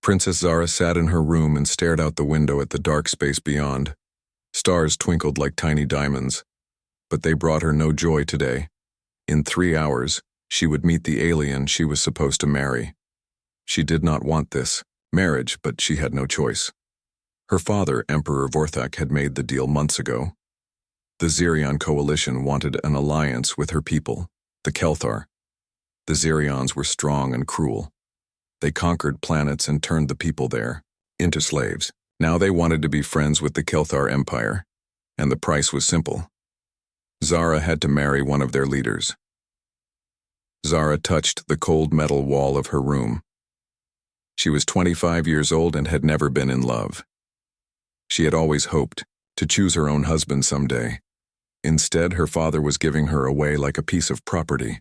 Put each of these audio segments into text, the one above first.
Princess Zara sat in her room and stared out the window at the dark space beyond. Stars twinkled like tiny diamonds, but they brought her no joy today. In 3 hours, she would meet the alien she was supposed to marry. She did not want this marriage, but she had no choice. Her father, Emperor Vorthak, had made the deal months ago. The Zirion coalition wanted an alliance with her people, the Kelthar. The Zirions were strong and cruel. They conquered planets and turned the people there into slaves. Now they wanted to be friends with the Kelthar Empire, and the price was simple. Zara had to marry one of their leaders. Zara touched the cold metal wall of her room. She was 25 years old and had never been in love. She had always hoped to choose her own husband someday. Instead, her father was giving her away like a piece of property.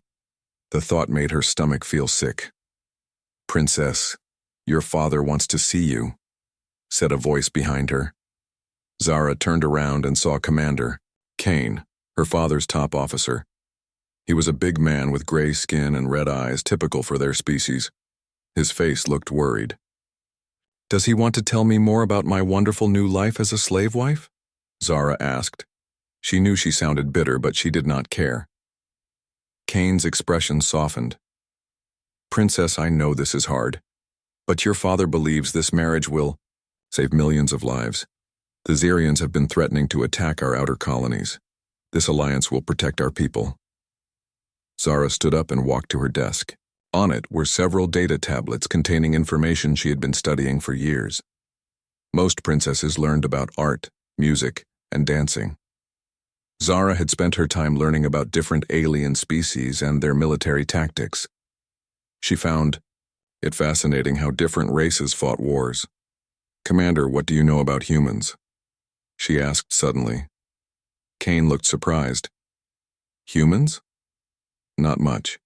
The thought made her stomach feel sick. "Princess, your father wants to see you," said a voice behind her. Zara turned around and saw Commander Kane, her father's top officer. He was a big man with gray skin and red eyes, typical for their species. His face looked worried. "Does he want to tell me more about my wonderful new life as a slave wife?" Zara asked. She knew she sounded bitter, but she did not care. Kane's expression softened. "Princess, I know this is hard, but your father believes this marriage will save millions of lives. The Zirians have been threatening to attack our outer colonies. This alliance will protect our people." Zara stood up and walked to her desk. On it were several data tablets containing information she had been studying for years. Most princesses learned about art, music, and dancing. Zara had spent her time learning about different alien species and their military tactics. She found it fascinating how different races fought wars. "Commander, what do you know about humans?" she asked suddenly. Kane looked surprised. "Humans? Not much.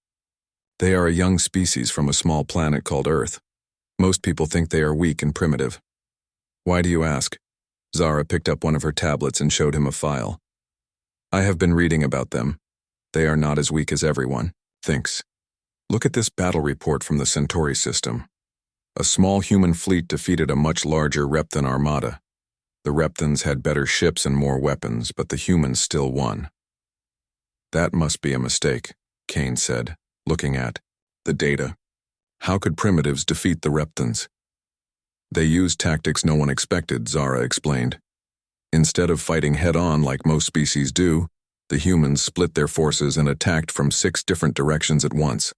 They are a young species from a small planet called Earth. Most people think they are weak and primitive." "Why do you ask?" Zara picked up one of her tablets and showed him a file. "I have been reading about them. They are not as weak as everyone thinks. Look at this battle report from the Centauri system. A small human fleet defeated a much larger Repthan armada. The Repthans had better ships and more weapons, but the humans still won." "That must be a mistake," Kane said, looking at the data. "How could primitives defeat the Repthans?" "They used tactics no one expected," Zara explained. "Instead of fighting head-on like most species do, the humans split their forces and attacked from 6 different directions at once.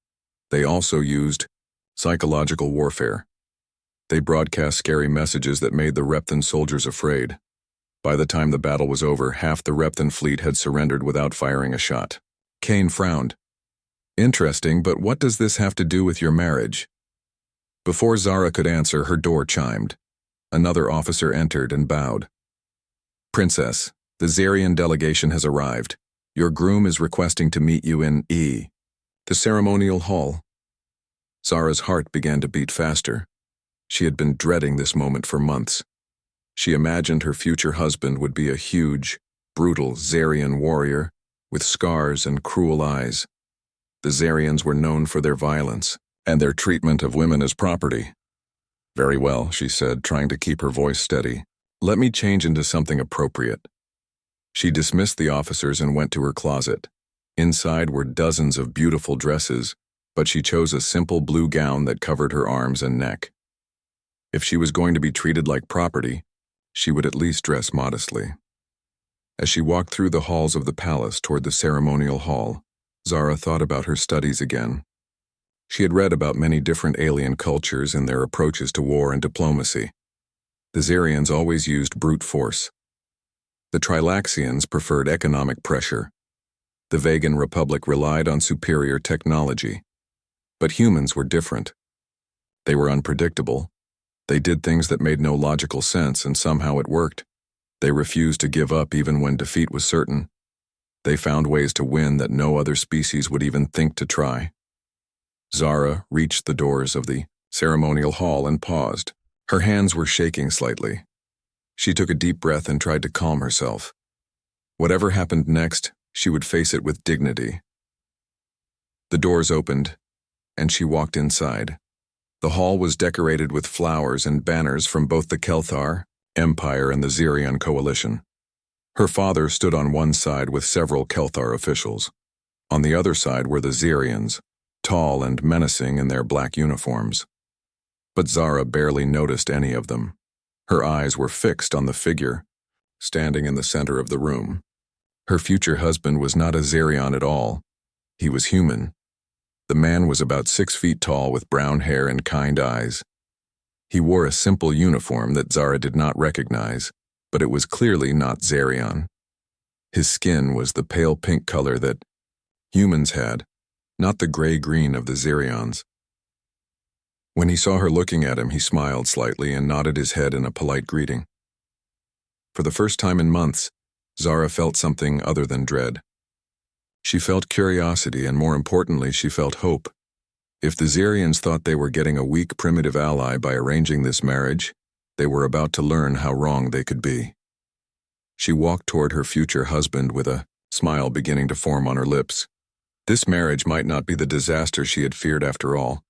They also used psychological warfare. They broadcast scary messages that made the Repthan soldiers afraid. By the time the battle was over, half the Repthan fleet had surrendered without firing a shot." Kane frowned. "Interesting, but what does this have to do with your marriage?" Before Zara could answer, her door chimed. Another officer entered and bowed. "Princess, the Zarian delegation has arrived. Your groom is requesting to meet you in the ceremonial hall." Zara's heart began to beat faster. She had been dreading this moment for months. She imagined her future husband would be a huge, brutal Zarian warrior with scars and cruel eyes. The Zarians were known for their violence and their treatment of women as property. "Very well," she said, trying to keep her voice steady. "Let me change into something appropriate." She dismissed the officers and went to her closet. Inside were dozens of beautiful dresses, but she chose a simple blue gown that covered her arms and neck. If she was going to be treated like property, she would at least dress modestly. As she walked through the halls of the palace toward the ceremonial hall, Zara thought about her studies again. She had read about many different alien cultures and their approaches to war and diplomacy. The Zarians always used brute force. The Trilaxians preferred economic pressure. The Vegan Republic relied on superior technology. But humans were different. They were unpredictable. They did things that made no logical sense, and somehow it worked. They refused to give up even when defeat was certain. They found ways to win that no other species would even think to try. Zara reached the doors of the ceremonial hall and paused. Her hands were shaking slightly. She took a deep breath and tried to calm herself. Whatever happened next, she would face it with dignity. The doors opened, and she walked inside. The hall was decorated with flowers and banners from both the Kelthar Empire and the Zirion Coalition. Her father stood on one side with several Kelthar officials. On the other side were the Zirions, tall and menacing in their black uniforms. But Zara barely noticed any of them. Her eyes were fixed on the figure, standing in the center of the room. Her future husband was not a Zirion at all. He was human. The man was about 6 feet tall with brown hair and kind eyes. He wore a simple uniform that Zara did not recognize, but it was clearly not Zirion. His skin was the pale pink color that humans had, not the gray-green of the Zirions. When he saw her looking at him, he smiled slightly and nodded his head in a polite greeting. For the first time in months, Zara felt something other than dread. She felt curiosity, and more importantly, she felt hope. If the Zirions thought they were getting a weak, primitive ally by arranging this marriage, they were about to learn how wrong they could be. She walked toward her future husband with a smile beginning to form on her lips. This marriage might not be the disaster she had feared after all.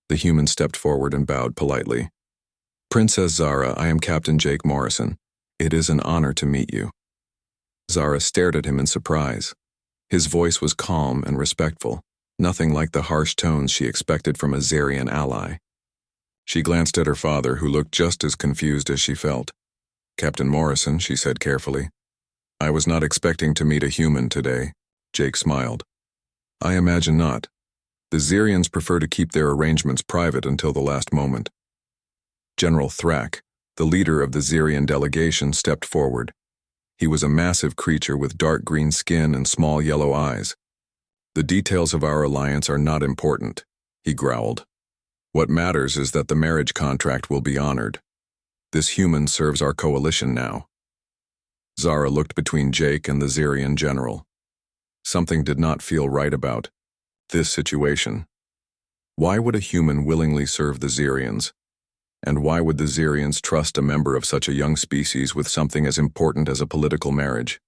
The human stepped forward and bowed politely. "Princess Zara, I am Captain Jake Morrison. It is an honor to meet you." Zara stared at him in surprise. His voice was calm and respectful, nothing like the harsh tones she expected from a Zirion ally. She glanced at her father, who looked just as confused as she felt. "Captain Morrison," she said carefully. "I was not expecting to meet a human today." Jake smiled. "I imagine not. The Zirions prefer to keep their arrangements private until the last moment." General Thrak, the leader of the Zirion delegation, stepped forward. He was a massive creature with dark green skin and small yellow eyes. "The details of our alliance are not important," he growled. "What matters is that the marriage contract will be honored. This human serves our coalition now." Zara looked between Jake and the Zirion general. Something did not feel right about this situation. Why would a human willingly serve the Zirions? And why would the Zirions trust a member of such a young species with something as important as a political marriage?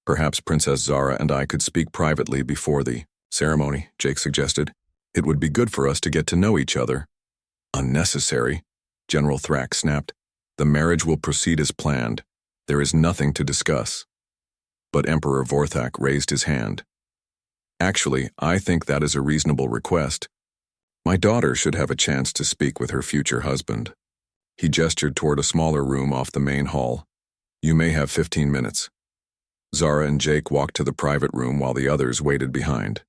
"Perhaps Princess Zara and I could speak privately before the ceremony," Jake suggested. "It would be good for us to get to know each other." "Unnecessary," General Thrak snapped. "The marriage will proceed as planned. There is nothing to discuss." But Emperor Vorthak raised his hand. "Actually, I think that is a reasonable request. My daughter should have a chance to speak with her future husband." He gestured toward a smaller room off the main hall. "You may have 15 minutes." Zara and Jake walked to the private room while the others waited behind.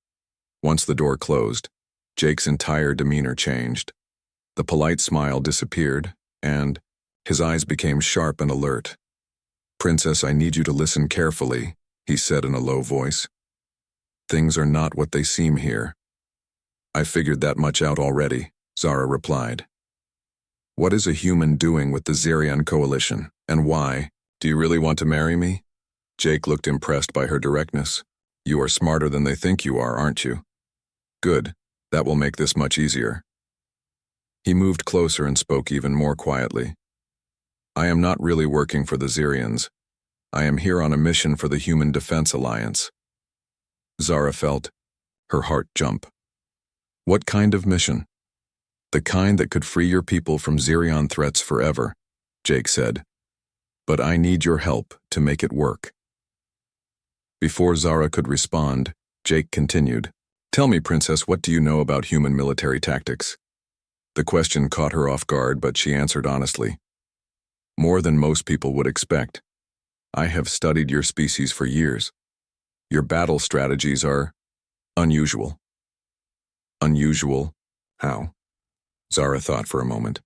Once the door closed, Jake's entire demeanor changed. The polite smile disappeared, and his eyes became sharp and alert. "Princess, I need you to listen carefully," he said in a low voice. "Things are not what they seem here." "I figured that much out already," Zara replied. "What is a human doing with the Zirion Coalition, and why? Do you really want to marry me?" Jake looked impressed by her directness. "You are smarter than they think you are, aren't you?" "Good. That will make this much easier." He moved closer and spoke even more quietly. "I am not really working for the Zirions. I am here on a mission for the Human Defense Alliance." Zara felt her heart jump. "What kind of mission?" "The kind that could free your people from Zirion threats forever," Jake said. "But I need your help to make it work." Before Zara could respond, Jake continued. "Tell me, Princess, what do you know about human military tactics?" The question caught her off guard, but she answered honestly. "More than most people would expect. I have studied your species for years. Your battle strategies are unusual." "Unusual? How?" Zara thought for a moment.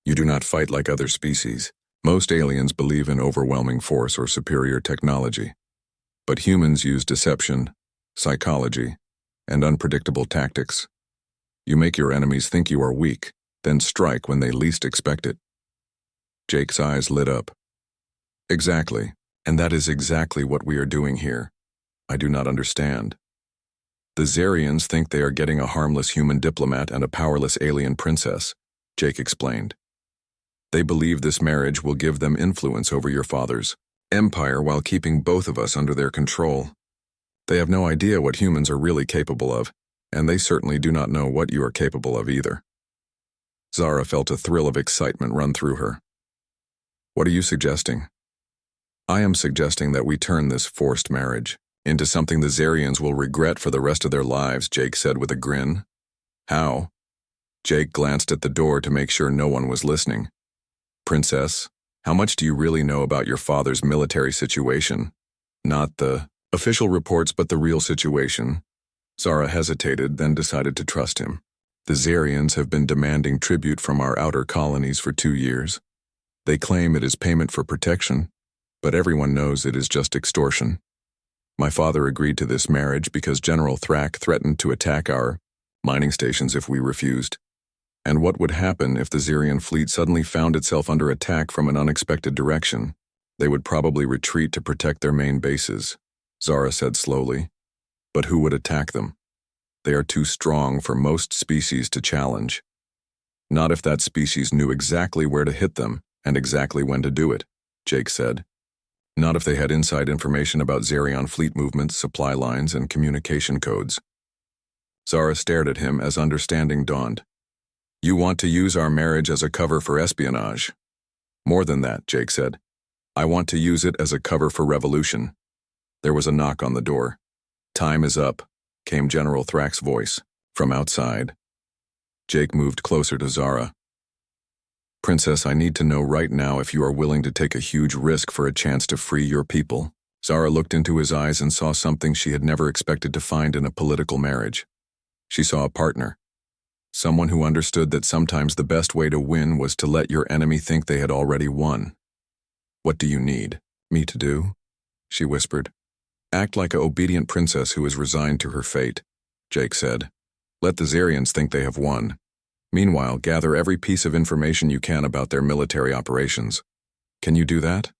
"You do not fight like other species. Most aliens believe in overwhelming force or superior technology. But humans use deception, psychology, and unpredictable tactics. You make your enemies think you are weak, then strike when they least expect it." Jake's eyes lit up. "Exactly, and that is exactly what we are doing here. I do not understand." "The Zirions think they are getting a harmless human diplomat and a powerless alien princess," Jake explained. "They believe this marriage will give them influence over your father's empire while keeping both of us under their control. They have no idea what humans are really capable of, and they certainly do not know what you are capable of either." Zara felt a thrill of excitement run through her. What are you suggesting? I am suggesting that we turn this forced marriage into something the Zarians will regret for the rest of their lives, Jake said with a grin. How? Jake glanced at the door to make sure no one was listening. Princess, how much do you really know about your father's military situation? Not the official reports, but the real situation. Zara hesitated, then decided to trust him. The Zarians have been demanding tribute from our outer colonies for 2 years. They claim it is payment for protection, but everyone knows it is just extortion. My father agreed to this marriage because General Thrak threatened to attack our mining stations if we refused. And what would happen if the Zarian fleet suddenly found itself under attack from an unexpected direction? They would probably retreat to protect their main bases, Zara said slowly. But who would attack them? They are too strong for most species to challenge. Not if that species knew exactly where to hit them and exactly when to do it, Jake said. Not if they had inside information about Zarian fleet movements, supply lines, and communication codes. Zara stared at him as understanding dawned. You want to use our marriage as a cover for espionage. More than that, Jake said. I want to use it as a cover for revolution. There was a knock on the door. Time is up, came General Thrak's voice from outside. Jake moved closer to Zara. Princess, I need to know right now if you are willing to take a huge risk for a chance to free your people. Zara looked into his eyes and saw something she had never expected to find in a political marriage. She saw a partner. Someone who understood that sometimes the best way to win was to let your enemy think they had already won. What do you need me to do? She whispered. Act like an obedient princess who is resigned to her fate, Jake said. Let the Zarians think they have won. Meanwhile, gather every piece of information you can about their military operations. Can you do that?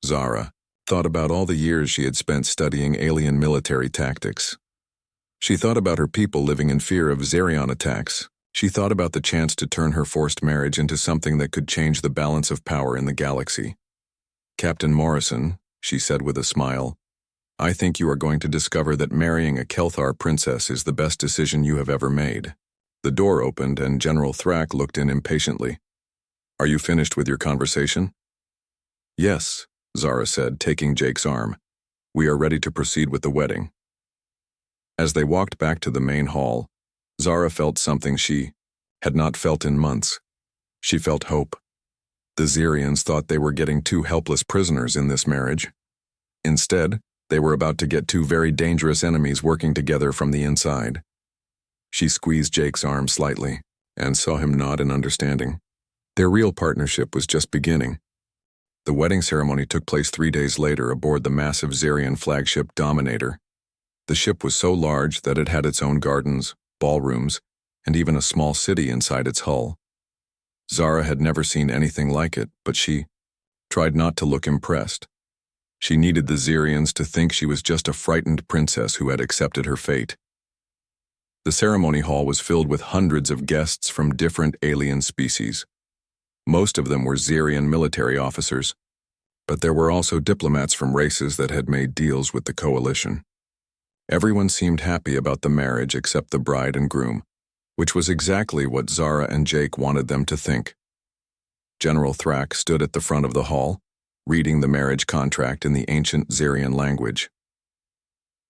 Zara thought about all the years she had spent studying alien military tactics. She thought about her people living in fear of Zarian attacks. She thought about the chance to turn her forced marriage into something that could change the balance of power in the galaxy. Captain Morrison, she said with a smile, I think you are going to discover that marrying a Kelthar princess is the best decision you have ever made. The door opened and General Thrak looked in impatiently. Are you finished with your conversation? Yes, Zara said, taking Jake's arm. We are ready to proceed with the wedding. As they walked back to the main hall, Zara felt something she had not felt in months. She felt hope. The Zarians thought they were getting 2 helpless prisoners in this marriage. Instead, they were about to get 2 very dangerous enemies working together from the inside. She squeezed Jake's arm slightly and saw him nod in understanding. Their real partnership was just beginning. The wedding ceremony took place 3 days later aboard the massive Zarian flagship Dominator. The ship was so large that it had its own gardens, ballrooms, and even a small city inside its hull. Zara had never seen anything like it, but she tried not to look impressed. She needed the Zarians to think she was just a frightened princess who had accepted her fate. The ceremony hall was filled with hundreds of guests from different alien species. Most of them were Zarian military officers, but there were also diplomats from races that had made deals with the coalition. Everyone seemed happy about the marriage except the bride and groom, which was exactly what Zara and Jake wanted them to think. General Thrak stood at the front of the hall, reading the marriage contract in the ancient Zarian language.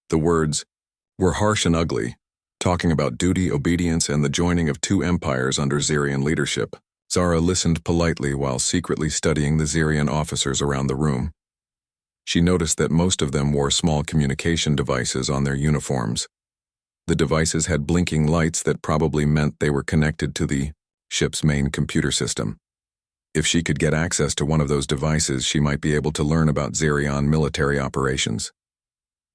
The words were harsh and ugly, talking about duty, obedience, and the joining of 2 empires under Zarian leadership. Zara listened politely while secretly studying the Zarian officers around the room. She noticed that most of them wore small communication devices on their uniforms. The devices had blinking lights that probably meant they were connected to the ship's main computer system. If she could get access to one of those devices, she might be able to learn about Zarian military operations.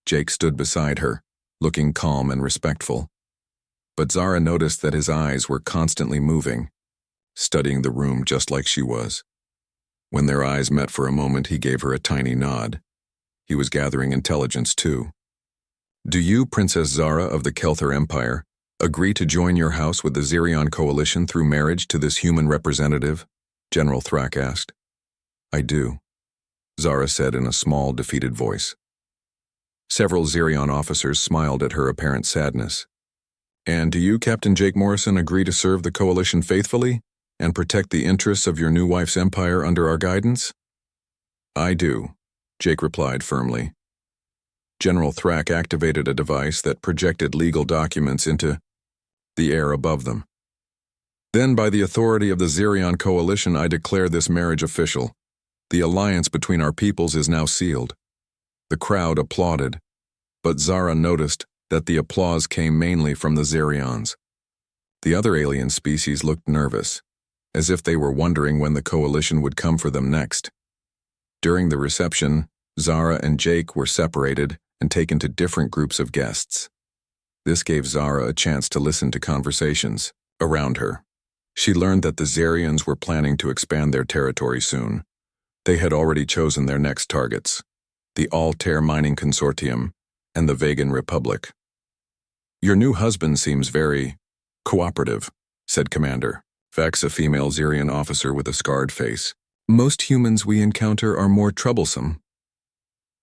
Jake stood beside her, looking calm and respectful. But Zara noticed that his eyes were constantly moving, studying the room just like she was. When their eyes met for a moment, he gave her a tiny nod. He was gathering intelligence too. Do you, Princess Zara of the Kelthar Empire, agree to join your house with the Zarian coalition through marriage to this human representative? General Thrak asked. I do, Zara said in a small, defeated voice. Several Zarian officers smiled at her apparent sadness. And do you, Captain Jake Morrison, agree to serve the Coalition faithfully and protect the interests of your new wife's empire under our guidance? I do, Jake replied firmly. General Thrak activated a device that projected legal documents into the air above them. Then, by the authority of the Xerion Coalition, I declare this marriage official. The alliance between our peoples is now sealed. The crowd applauded, but Zara noticed that the applause came mainly from the Xerions. The other alien species looked nervous, as if they were wondering when the Coalition would come for them next. During the reception, Zara and Jake were separated and taken to different groups of guests. This gave Zara a chance to listen to conversations around her. She learned that the Xerions were planning to expand their territory soon. They had already chosen their next targets, the Altair Mining Consortium and the Vegan Republic. Your new husband seems very cooperative, said Commander Vex, a female Xerion officer with a scarred face. Most humans we encounter are more troublesome.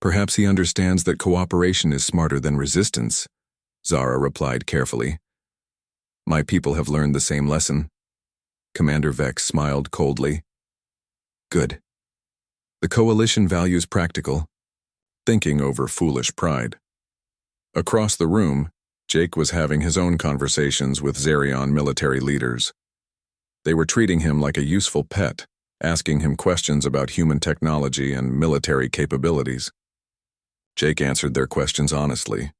Perhaps he understands that cooperation is smarter than resistance, Zara replied carefully. My people have learned the same lesson. Commander Vex smiled coldly. Good. The Coalition values practical thinking over foolish pride. Across the room, Jake was having his own conversations with Xerion military leaders. They were treating him like a useful pet, asking him questions about human technology and military capabilities. Jake answered their questions honestly,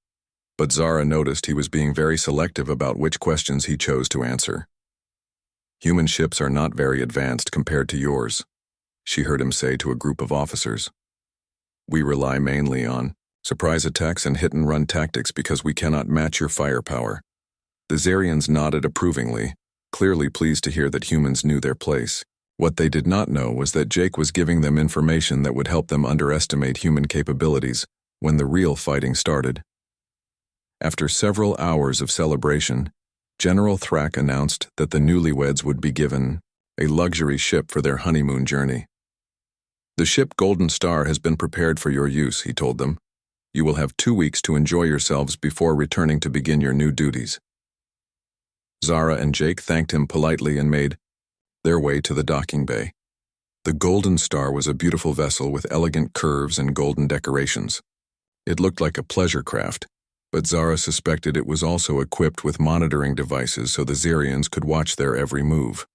but Zara noticed he was being very selective about which questions he chose to answer. Human ships are not very advanced compared to yours, she heard him say to a group of officers. We rely mainly on surprise attacks and hit-and-run tactics because we cannot match your firepower. The Xerions nodded approvingly, clearly pleased to hear that humans knew their place. What they did not know was that Jake was giving them information that would help them underestimate human capabilities when the real fighting started. After several hours of celebration, General Thrak announced that the newlyweds would be given a luxury ship for their honeymoon journey. The ship Golden Star has been prepared for your use, he told them. You will have 2 weeks to enjoy yourselves before returning to begin your new duties. Zara and Jake thanked him politely and made their way to the docking bay. The Golden Star was a beautiful vessel with elegant curves and golden decorations. It looked like a pleasure craft, but Zara suspected it was also equipped with monitoring devices so the Xerions could watch their every move.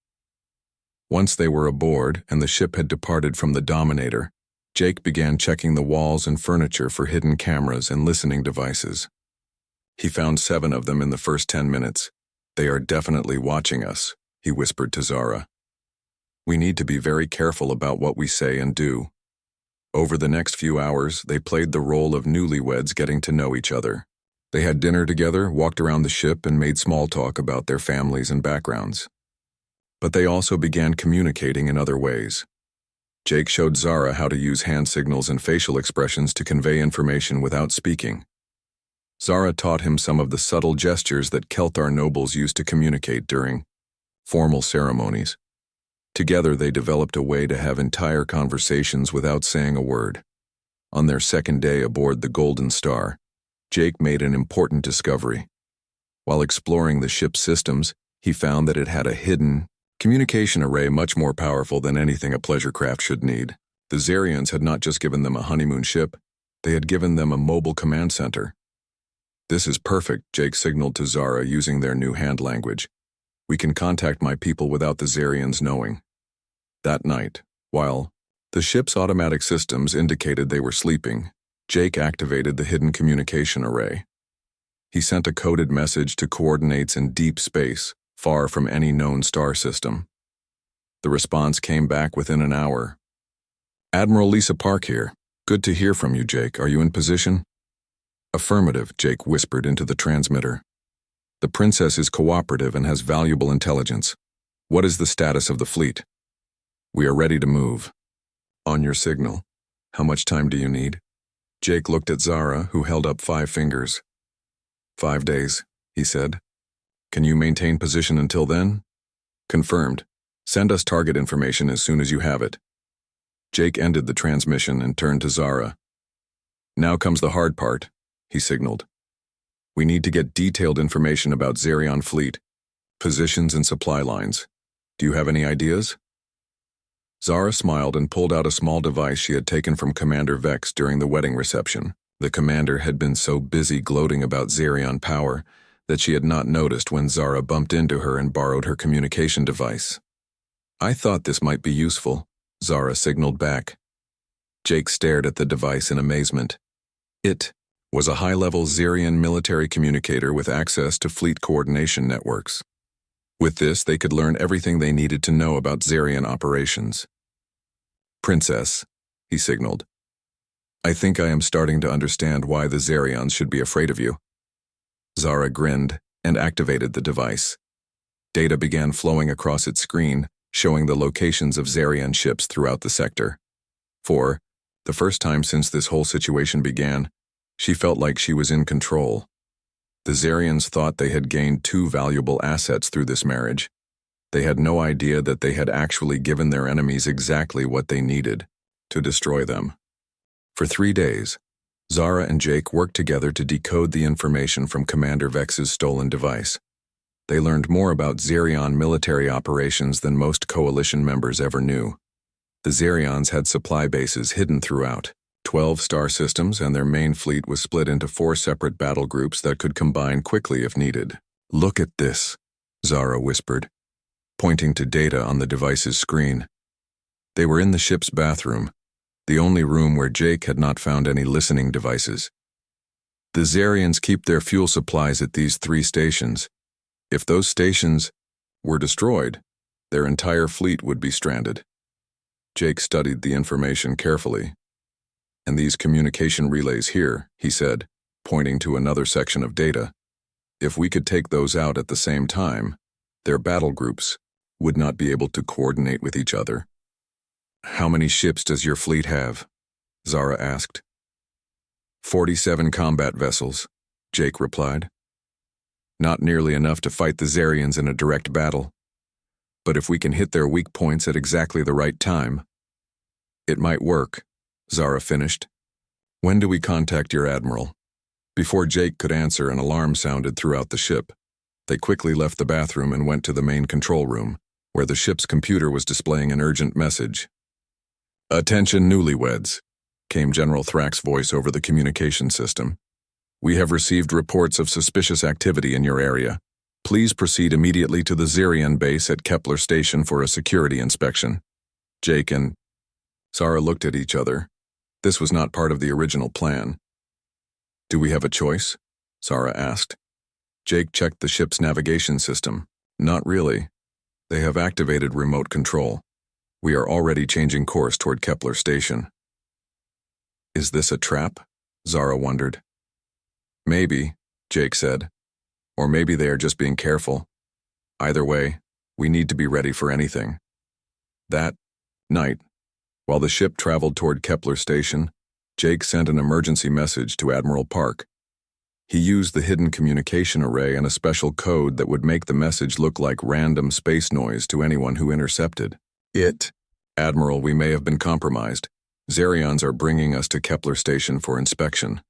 Once they were aboard and the ship had departed from the Dominator, Jake began checking the walls and furniture for hidden cameras and listening devices. He found 7 of them in the first 10 minutes. They are definitely watching us, he whispered to Zara. We need to be very careful about what we say and do. Over the next few hours, they played the role of newlyweds getting to know each other. They had dinner together, walked around the ship, and made small talk about their families and backgrounds. But they also began communicating in other ways. Jake showed Zara how to use hand signals and facial expressions to convey information without speaking. Zara taught him some of the subtle gestures that Keltar nobles used to communicate during formal ceremonies. Together they developed a way to have entire conversations without saying a word. On their second day aboard the Golden Star, Jake made an important discovery. While exploring the ship's systems, he found that it had a hidden communication array much more powerful than anything a pleasure craft should need. The Xerions had not just given them a honeymoon ship, they had given them a mobile command center. This is perfect, Jake signaled to Zara using their new hand language. We can contact my people without the Xerions knowing. That night, while the ship's automatic systems indicated they were sleeping, Jake activated the hidden communication array. He sent a coded message to coordinates in deep space, far from any known star system. The response came back within an hour. Admiral Lisa Park here. Good to hear from you, Jake. Are you in position? Affirmative, Jake whispered into the transmitter. The princess is cooperative and has valuable intelligence. What is the status of the fleet? We are ready to move. On your signal. How much time do you need? Jake looked at Zara, who held up 5 fingers. 5 days, he said. Can you maintain position until then? Confirmed. Send us target information as soon as you have it. Jake ended the transmission and turned to Zara. Now comes the hard part, he signaled. We need to get detailed information about Zerion fleet, positions and supply lines. Do you have any ideas? Zara smiled and pulled out a small device she had taken from Commander Vex during the wedding reception. The commander had been so busy gloating about Zerion power that she had not noticed when Zara bumped into her and borrowed her communication device. I thought this might be useful, Zara signaled back. Jake stared at the device in amazement. It was a high-level Zerion military communicator with access to fleet coordination networks. With this, they could learn everything they needed to know about Zerion operations. Princess, he signaled. I think I am starting to understand why the Zerions should be afraid of you. Zara grinned and activated the device. Data began flowing across its screen, showing the locations of Zerion ships throughout the sector. For the first time since this whole situation began, she felt like she was in control. The Zerions thought they had gained 2 valuable assets through this marriage. They had no idea that they had actually given their enemies exactly what they needed to destroy them. For 3 days, Zara and Jake worked together to decode the information from Commander Vex's stolen device. They learned more about Zerion military operations than most coalition members ever knew. The Zerions had supply bases hidden throughout 12 star systems, and their main fleet was split into 4 separate battle groups that could combine quickly if needed. Look at this, Zara whispered, pointing to data on the device's screen. They were in the ship's bathroom, the only room where Jake had not found any listening devices. The Zerions keep their fuel supplies at these 3 stations. If those stations were destroyed, their entire fleet would be stranded. Jake studied the information carefully. And these communication relays here, he said, pointing to another section of data. If we could take those out at the same time, their battle groups would not be able to coordinate with each other. How many ships does your fleet have? Zara asked. 47 combat vessels, Jake replied. Not nearly enough to fight the Zerions in a direct battle. But if we can hit their weak points at exactly the right time, it might work, Zara finished. When do we contact your admiral? Before Jake could answer, an alarm sounded throughout the ship. They quickly left the bathroom and went to the main control room, where the ship's computer was displaying an urgent message. Attention newlyweds, came General Thrax's voice over the communication system. We have received reports of suspicious activity in your area. Please proceed immediately to the Zerion base at Kepler Station for a security inspection. Jake and Zara looked at each other. This was not part of the original plan. Do we have a choice? Zara asked. Jake checked the ship's navigation system. Not really. They have activated remote control. We are already changing course toward Kepler Station. Is this a trap? Zara wondered. Maybe, Jake said. Or maybe they are just being careful. Either way, we need to be ready for anything. That night, while the ship traveled toward Kepler Station, Jake sent an emergency message to Admiral Park. He used the hidden communication array and a special code that would make the message look like random space noise to anyone who intercepted it. Admiral, we may have been compromised. Zerions are bringing us to Kepler Station for inspection.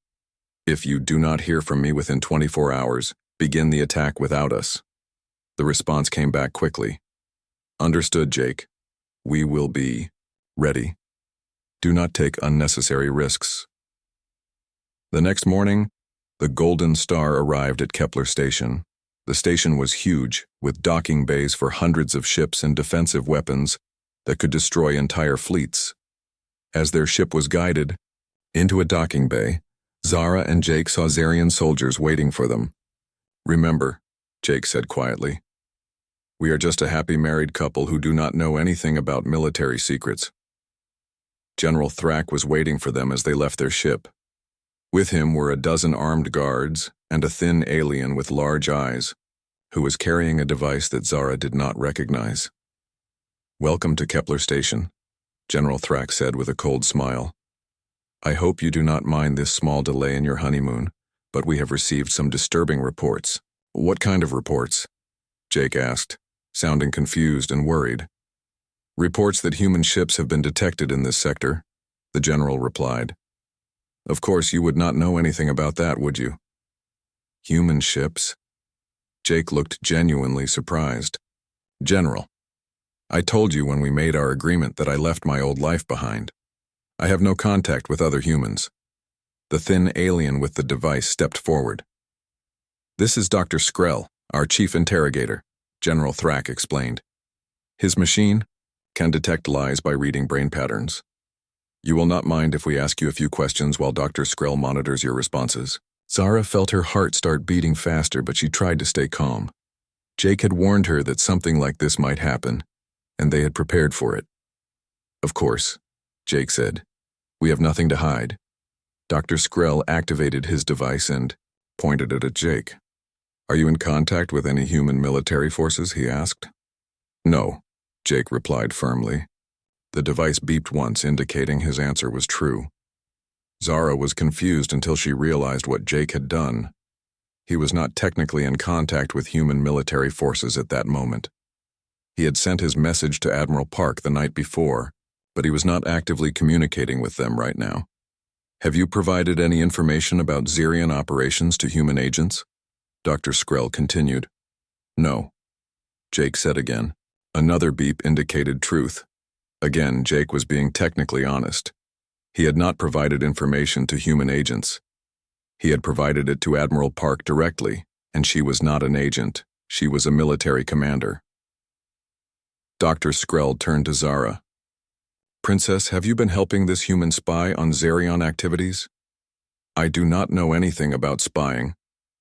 If you do not hear from me within 24 hours, begin the attack without us. The response came back quickly. Understood, Jake. We will be ready. Do not take unnecessary risks. The next morning, the Golden Star arrived at Kepler Station. The station was huge, with docking bays for hundreds of ships and defensive weapons that could destroy entire fleets. As their ship was guided into a docking bay, Zara and Jake saw Zerion soldiers waiting for them. Remember, Jake said quietly, we are just a happy married couple who do not know anything about military secrets. General Thrax was waiting for them as they left their ship. With him were a dozen armed guards and a thin alien with large eyes, who was carrying a device that Zara did not recognize. Welcome to Kepler Station, General Thrax said with a cold smile. I hope you do not mind this small delay in your honeymoon, but we have received some disturbing reports. What kind of reports? Jake asked, sounding confused and worried. Reports that human ships have been detected in this sector, the general replied. Of course, you would not know anything about that, would you? Human ships? Jake looked genuinely surprised. General, I told you when we made our agreement that I left my old life behind. I have no contact with other humans. The thin alien with the device stepped forward. This is Dr. Skrell, our chief interrogator, General Thrak explained. His machine can detect lies by reading brain patterns. You will not mind if we ask you a few questions while Dr. Skrell monitors your responses. Zara felt her heart start beating faster, but she tried to stay calm. Jake had warned her that something like this might happen, and they had prepared for it. Of course, Jake said. We have nothing to hide. Dr. Skrell activated his device and pointed it at Jake. Are you in contact with any human military forces? He asked. No, Jake replied firmly. The device beeped once, indicating his answer was true. Zara was confused until she realized what Jake had done. He was not technically in contact with human military forces at that moment. He had sent his message to Admiral Park the night before, but he was not actively communicating with them right now. Have you provided any information about Xerion operations to human agents? Dr. Skrell continued. No, Jake said again. Another beep indicated truth. Again, Jake was being technically honest. He had not provided information to human agents. He had provided it to Admiral Park directly, and she was not an agent. She was a military commander. Dr. Skrell turned to Zara. Princess, have you been helping this human spy on Xerion activities? I do not know anything about spying,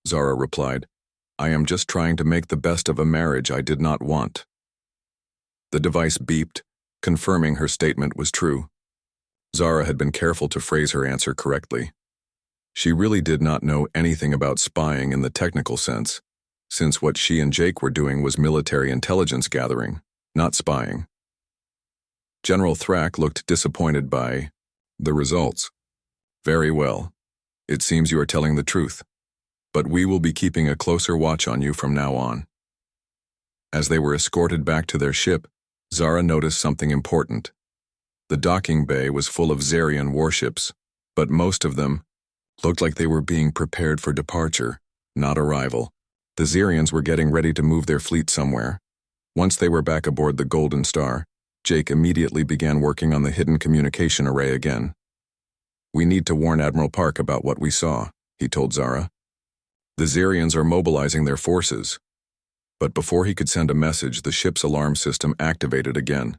Zara replied. I am just trying to make the best of a marriage I did not want. The device beeped, confirming her statement was true. Zara had been careful to phrase her answer correctly. She really did not know anything about spying in the technical sense, since what she and Jake were doing was military intelligence gathering, not spying. General Thrak looked disappointed by the results. Very well. It seems you are telling the truth, but we will be keeping a closer watch on you from now on. As they were escorted back to their ship, Zara noticed something important. The docking bay was full of Xerion warships, but most of them looked like they were being prepared for departure, not arrival. The Xerions were getting ready to move their fleet somewhere. Once they were back aboard the Golden Star, Jake immediately began working on the hidden communication array again. We need to warn Admiral Park about what we saw, he told Zara. The Xerions are mobilizing their forces. But before he could send a message, the ship's alarm system activated again.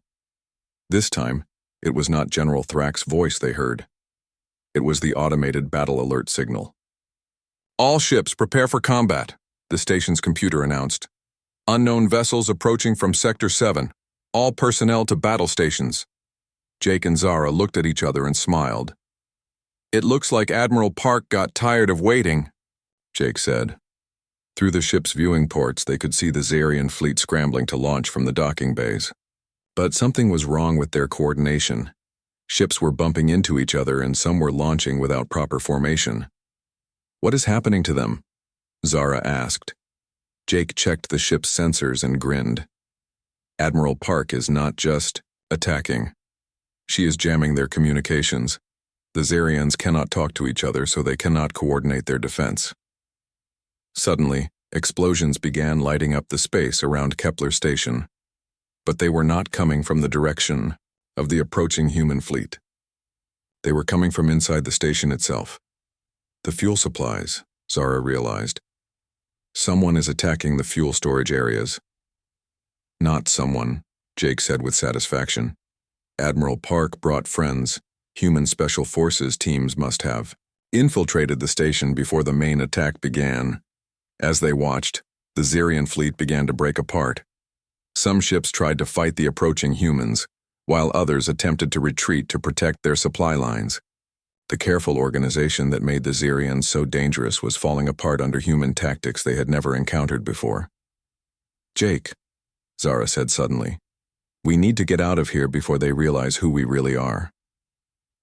This time, it was not General Thrak's voice they heard. It was the automated battle alert signal. All ships prepare for combat, the station's computer announced. Unknown vessels approaching from Sector 7. All personnel to battle stations. Jake and Zara looked at each other and smiled. It looks like Admiral Park got tired of waiting, Jake said. Through the ship's viewing ports, they could see the Xerion fleet scrambling to launch from the docking bays. But something was wrong with their coordination. Ships were bumping into each other and some were launching without proper formation. What is happening to them? Zara asked. Jake checked the ship's sensors and grinned. Admiral Park is not just attacking. She is jamming their communications. The Xerions cannot talk to each other, so they cannot coordinate their defense. Suddenly, explosions began lighting up the space around Kepler Station. But they were not coming from the direction of the approaching human fleet. They were coming from inside the station itself. The fuel supplies, Zara realized. Someone is attacking the fuel storage areas. Not someone, Jake said with satisfaction. Admiral Park brought friends. Human Special Forces teams must have infiltrated the station before the main attack began. As they watched, the Xerion fleet began to break apart. Some ships tried to fight the approaching humans, while others attempted to retreat to protect their supply lines. The careful organization that made the Xerions so dangerous was falling apart under human tactics they had never encountered before. Jake, Zara said suddenly, we need to get out of here before they realize who we really are.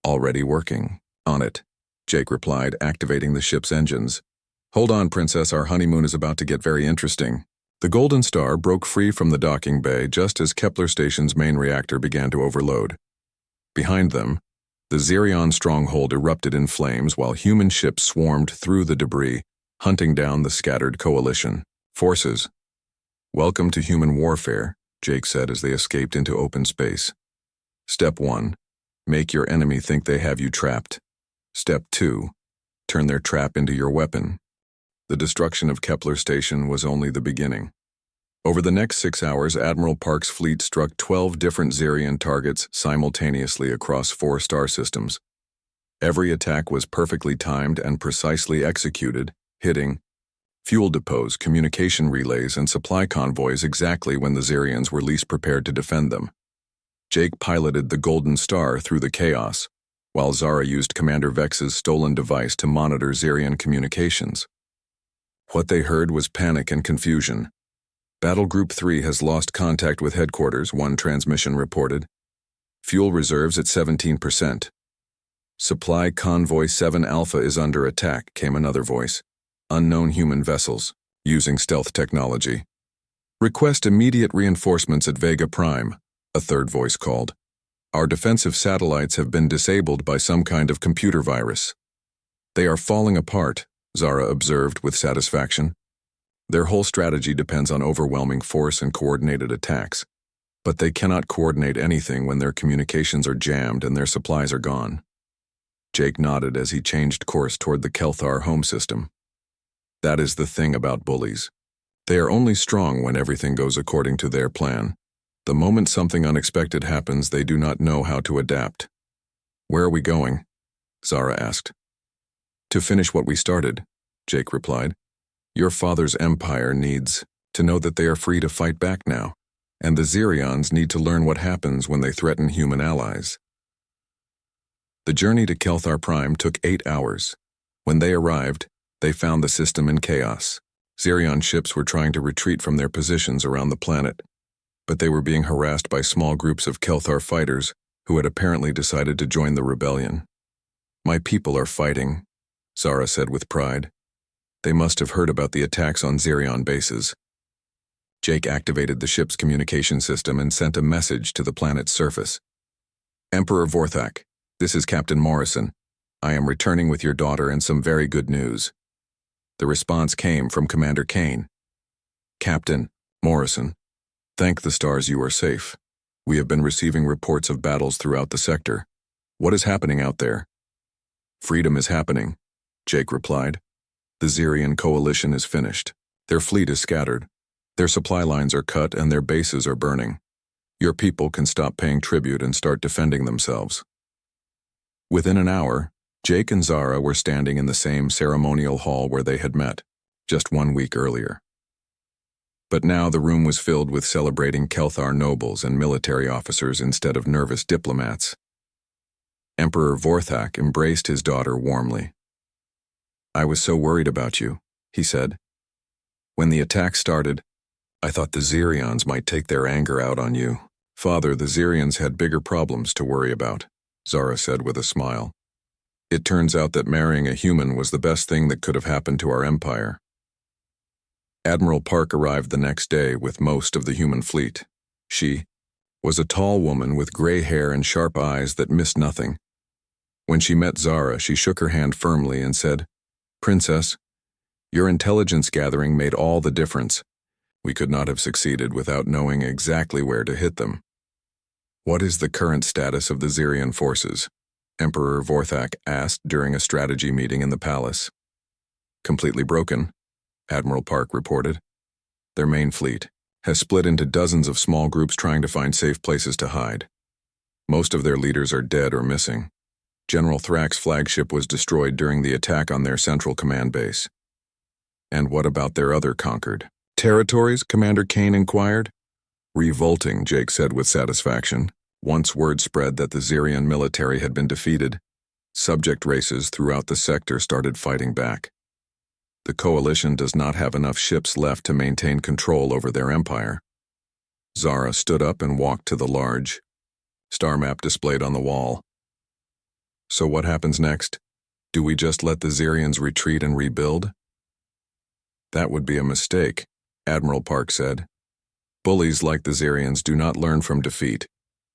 Already working on it, Jake replied, activating the ship's engines. Hold on, Princess, our honeymoon is about to get very interesting. The Golden Star broke free from the docking bay just as Kepler Station's main reactor began to overload. Behind them, the Xerion stronghold erupted in flames while human ships swarmed through the debris, hunting down the scattered coalition forces. "Welcome to human warfare," Jake said as they escaped into open space. Step 1. Make your enemy think they have you trapped. Step 2. Turn their trap into your weapon. The destruction of Kepler Station was only the beginning. Over the next 6 hours, Admiral Park's fleet struck 12 different Xerian targets simultaneously across 4 star systems. Every attack was perfectly timed and precisely executed, hitting fuel depots, communication relays, and supply convoys exactly when the Xerians were least prepared to defend them. Jake piloted the Golden Star through the chaos, while Zara used Commander Vex's stolen device to monitor Xerian communications. What they heard was panic and confusion. "Battle Group 3 has lost contact with headquarters," one transmission reported. "Fuel reserves at 17%. Supply Convoy 7 Alpha is under attack," came another voice. "Unknown human vessels, using stealth technology. Request immediate reinforcements at Vega Prime," a third voice called. "Our defensive satellites have been disabled by some kind of computer virus." "They are falling apart," Zara observed with satisfaction. "Their whole strategy depends on overwhelming force and coordinated attacks, but they cannot coordinate anything when their communications are jammed and their supplies are gone." Jake nodded as he changed course toward the Kelthar home system. That is the thing about bullies. They are only strong when everything goes according to their plan. The moment something unexpected happens, they do not know how to adapt. "Where are we going?" Zara asked. "To finish what we started," Jake replied. "Your father's empire needs to know that they are free to fight back now, and the Xerions need to learn what happens when they threaten human allies." The journey to Kelthar Prime took 8 hours. When they arrived, they found the system in chaos. Xerion ships were trying to retreat from their positions around the planet, but they were being harassed by small groups of Kelthar fighters who had apparently decided to join the rebellion. "My people are fighting," Zara said with pride. "They must have heard about the attacks on Xerion bases." Jake activated the ship's communication system and sent a message to the planet's surface. "Emperor Vorthak, this is Captain Morrison. I am returning with your daughter and some very good news." The response came from Commander Kane. "Captain Morrison, thank the stars you are safe. We have been receiving reports of battles throughout the sector. What is happening out there?" "Freedom is happening," Jake replied. "The Xerian coalition is finished. Their fleet is scattered. Their supply lines are cut and their bases are burning. Your people can stop paying tribute and start defending themselves." Within an hour, Jake and Zara were standing in the same ceremonial hall where they had met, just 1 week earlier. But now the room was filled with celebrating Kelthar nobles and military officers instead of nervous diplomats. Emperor Vorthak embraced his daughter warmly. "I was so worried about you," he said. "When the attack started, I thought the Xerions might take their anger out on you." "Father, the Xerions had bigger problems to worry about," Zara said with a smile. "It turns out that marrying a human was the best thing that could have happened to our empire." Admiral Park arrived the next day with most of the human fleet. She was a tall woman with gray hair and sharp eyes that missed nothing. When she met Zara, she shook her hand firmly and said, "Princess, your intelligence gathering made all the difference. We could not have succeeded without knowing exactly where to hit them." "What is the current status of the Xerian forces?" Emperor Vorthak asked during a strategy meeting in the palace. "Completely broken," Admiral Park reported. "Their main fleet has split into dozens of small groups trying to find safe places to hide. Most of their leaders are dead or missing. General Thrak's flagship was destroyed during the attack on their central command base." "And what about their other conquered territories?" Commander Kane inquired. "Revolting," Jake said with satisfaction. Once word spread that the Xerian military had been defeated, subject races throughout the sector started fighting back. The coalition does not have enough ships left to maintain control over their empire. Zara stood up and walked to the large star map displayed on the wall. "So what happens next? Do we just let the Xerians retreat and rebuild?" "That would be a mistake," Admiral Park said. "Bullies like the Xerians do not learn from defeat.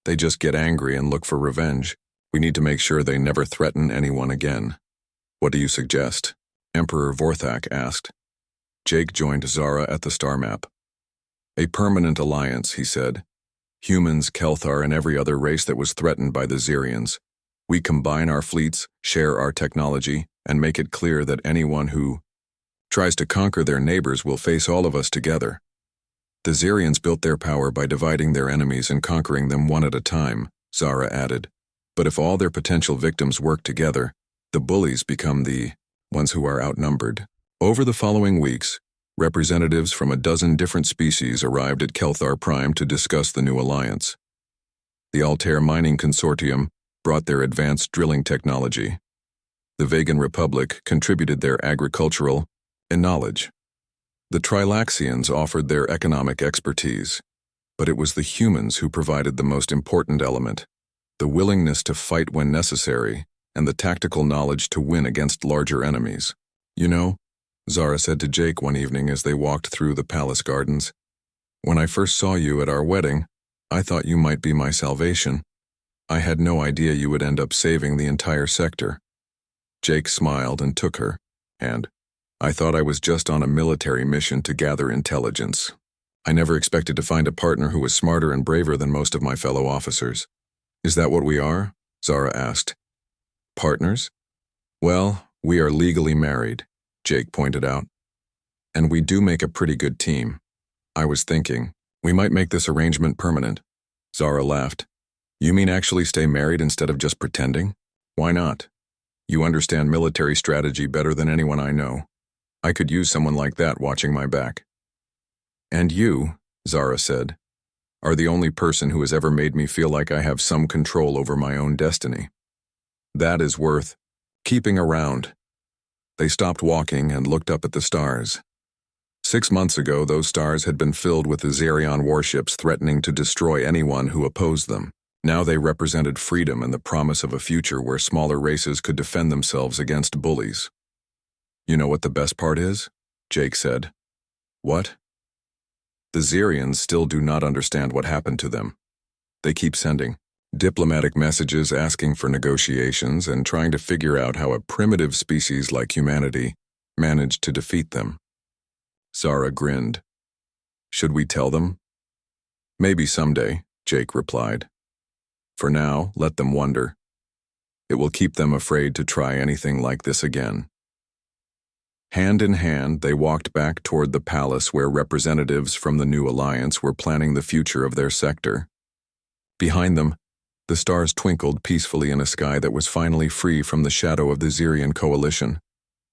They just get angry and look for revenge. We need to make sure they never threaten anyone again." "What do you suggest?" Emperor Vorthak asked. Jake joined Zara at the star map. A permanent alliance, he said. Humans, Kelthar, and every other race that was threatened by the Xerians. We combine our fleets, share our technology, and make it clear that anyone who tries to conquer their neighbors will face all of us together. The Xerians built their power by dividing their enemies and conquering them one at a time, Zara added. But if all their potential victims work together, the bullies become the ones who are outnumbered. Over the following weeks, representatives from a dozen different species arrived at Kelthar Prime to discuss the new alliance. The Altair Mining Consortium brought their advanced drilling technology. The Vegan Republic contributed their agricultural and knowledge. The Trilaxians offered their economic expertise, but it was the humans who provided the most important element, the willingness to fight when necessary and the tactical knowledge to win against larger enemies. You know, Zara said to Jake one evening as they walked through the palace gardens, when I first saw you at our wedding, I thought you might be my salvation. I had no idea you would end up saving the entire sector. Jake smiled and took her, and I thought I was just on a military mission to gather intelligence. I never expected to find a partner who was smarter and braver than most of my fellow officers. Is that what we are? Zara asked. Partners? Well, we are legally married, Jake pointed out. And we do make a pretty good team. I was thinking, we might make this arrangement permanent. Zara laughed. You mean actually stay married instead of just pretending? Why not? You understand military strategy better than anyone I know. I could use someone like that watching my back. And you, Zara said, are the only person who has ever made me feel like I have some control over my own destiny. That is worth keeping around. They stopped walking and looked up at the stars. 6 months ago, those stars had been filled with the Xerion warships threatening to destroy anyone who opposed them. Now they represented freedom and the promise of a future where smaller races could defend themselves against bullies. You know what the best part is? Jake said. What? The Xerians still do not understand what happened to them. They keep sending diplomatic messages asking for negotiations and trying to figure out how a primitive species like humanity managed to defeat them. Zara grinned. Should we tell them? Maybe someday, Jake replied. For now, let them wonder. It will keep them afraid to try anything like this again. Hand in hand, they walked back toward the palace where representatives from the new alliance were planning the future of their sector. Behind them, the stars twinkled peacefully in a sky that was finally free from the shadow of the Xerian coalition.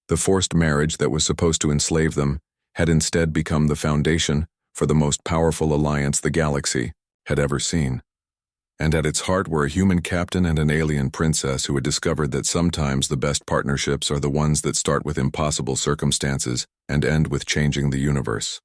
The forced marriage that was supposed to enslave them had instead become the foundation for the most powerful alliance the galaxy had ever seen. And at its heart were a human captain and an alien princess who had discovered that sometimes the best partnerships are the ones that start with impossible circumstances and end with changing the universe.